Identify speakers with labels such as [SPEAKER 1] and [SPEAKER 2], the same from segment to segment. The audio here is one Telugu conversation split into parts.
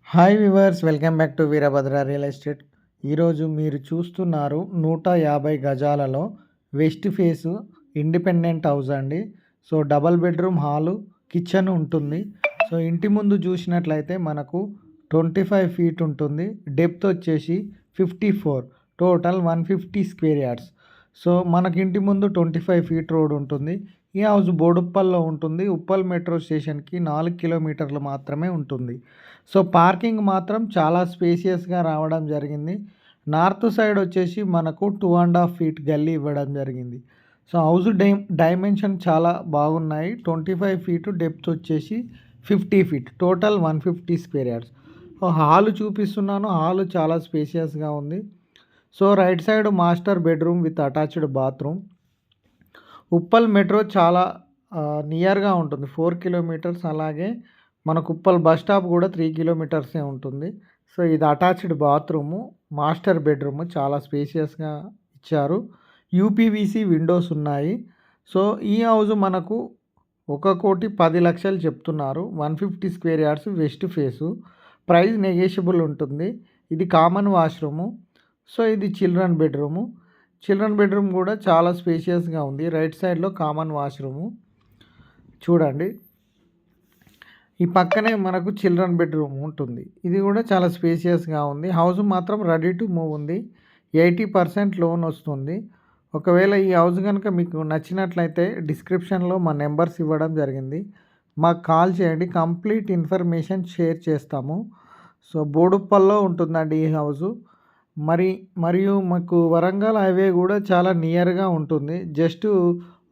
[SPEAKER 1] Hi viewers, welcome back to Veerabhadra real estate. ఈరోజు మీరు చూస్తున్నారు 150 గజాలలో వెస్ట్ ఫేసు ఇండిపెండెంట్ హౌస్ అండి. So double bedroom hall, kitchen ఉంటుంది. సో ఇంటి ముందు చూసినట్లయితే మనకు 25 ఫీట్ ఉంటుంది. డెప్త్ వచ్చేసి 54, టోటల్ 150 స్క్వేర్ యార్డ్స్. సో మనకి ఇంటి ముందు 25 ఫీట్ రోడ్ ఉంటుంది. ఈ హౌస్ బోడుప్పల్లో ఉంటుంది. ఉప్పల్ మెట్రో స్టేషన్కి 4 కిలోమీటర్లు మాత్రమే ఉంటుంది. సో పార్కింగ్ మాత్రం చాలా స్పేసియస్గా రావడం జరిగింది. నార్త్ సైడ్ వచ్చేసి మనకు 2.5 ఫీట్ గల్లీ ఇవ్వడం జరిగింది. సో హౌస్ డైమెన్షన్ చాలా బాగున్నాయి. 25 ఫీట్, డెప్త్ వచ్చేసి 50 feet, total 150 square yards. Hall చూపిస్తున్నాను. హాలు చాలా స్పేసియస్గా ఉంది. So right side master bedroom with attached bathroom. Uppal metro చాలా నియర్గా ఉంటుంది, 4 కిలోమీటర్స్. అలాగే మనకు ఉప్పల్ బస్ స్టాప్ కూడా 3 కిలోమీటర్సే ఉంటుంది. సో ఇది అటాచ్డ్ బాత్రూము, మాస్టర్ బెడ్రూమ్ చాలా స్పేసియస్గా ఇచ్చారు. యూపీవీసీ విండోస్ ఉన్నాయి. సో ఈ హౌస్ మనకు 1,10,00,000 చెప్తున్నారు. 150 square yards, west face. Price negotiable ఉంటుంది. ఇది కామన్ వాష్రూము. సో ఇది చిల్డ్రన్ బెడ్రూము. చిల్డ్రన్ బెడ్రూమ్ కూడా చాలా స్పేషియస్గా ఉంది. రైట్ సైడ్లో కామన్ వాష్రూము చూడండి. ఈ పక్కనే మనకు చిల్డ్రన్ బెడ్రూమ్ ఉంటుంది. ఇది కూడా చాలా స్పేషియస్గా ఉంది. హౌస్ మాత్రం రెడీ టు మూవ్ ఉంది. 80% లోన్ వస్తుంది. ఒకవేళ ఈ హౌస్ కనుక మీకు నచ్చినట్లయితే డిస్క్రిప్షన్లో మా నెంబర్స్ ఇవ్వడం జరిగింది. మాకు కాల్ చేయండి, కంప్లీట్ ఇన్ఫర్మేషన్ షేర్ చేస్తాము. సో బోడుప్పల్లో ఉంటుందండి ఈ హౌసు. మరియు మాకు వరంగల్ హైవే కూడా చాలా నియర్గా ఉంటుంది. జస్ట్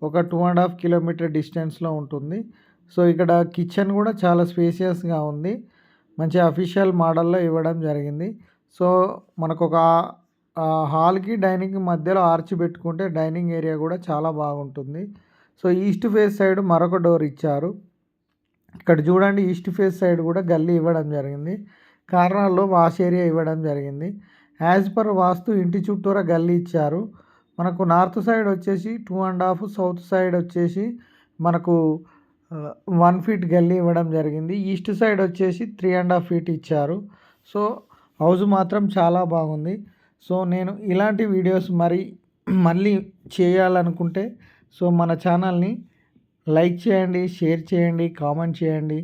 [SPEAKER 1] ఒక 2.5 కిలోమీటర్ డిస్టెన్స్లో ఉంటుంది. సో ఇక్కడ కిచెన్ కూడా చాలా స్పేసియస్గా ఉంది. మంచి అఫీషియల్ మోడల్లో ఇవ్వడం జరిగింది. సో మనకు ఒక హాల్కి డైనింగ్ మధ్యలో ఆర్చ్ పెట్టుకుంటే డైనింగ్ ఏరియా కూడా చాలా బాగుంటుంది. సో ఈస్ట్ ఫేస్ సైడ్ మరొక డోర్ ఇచ్చారు. ఇక్కడ చూడండి, ఈస్ట్ ఫేస్ సైడ్ కూడా గల్లీ ఇవ్వడం జరిగింది. కార్నర్లో వాష్ ఏరియా ఇవ్వడం జరిగింది. యాజ్ పర్ వాస్తు ఇంటి చుట్టూరా గల్లీ ఇచ్చారు. మనకు నార్త్ సైడ్ వచ్చేసి 2.5, సౌత్ సైడ్ వచ్చేసి మనకు 1 ఫీట్ గల్లీ ఇవ్వడం జరిగింది. ఈస్ట్ సైడ్ వచ్చేసి 3.5 ఫీట్ ఇచ్చారు. సో హౌస్ మాత్రం చాలా బాగుంది. సో నేను ఇలాంటి వీడియోస్ మళ్ళీ చేయాలనుకుంటే సో మన ఛానల్ని లైక్ చేయండి, షేర్ చేయండి, కామెంట్ చేయండి.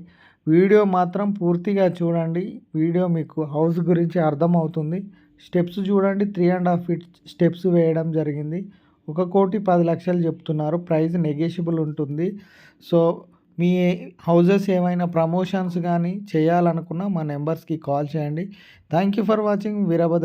[SPEAKER 1] వీడియో మాత్రం పూర్తిగా చూడండి. వీడియో మీకు హౌస్ గురించి అర్థమవుతుంది. స్టెప్స్ చూడండి, 3.5 ఫీట్ స్టెప్స్ వేయడం జరిగింది. 1,10,00,000 చెప్తున్నారు. ప్రైస్ నెగోషియబుల్ ఉంటుంది. సో మీ హౌజెస్ ఏమైనా ప్రమోషన్స్ కానీ చేయాలనుకున్నా మా నెంబర్స్కి కాల్ చేయండి. Thank you for watching Veerabhadra.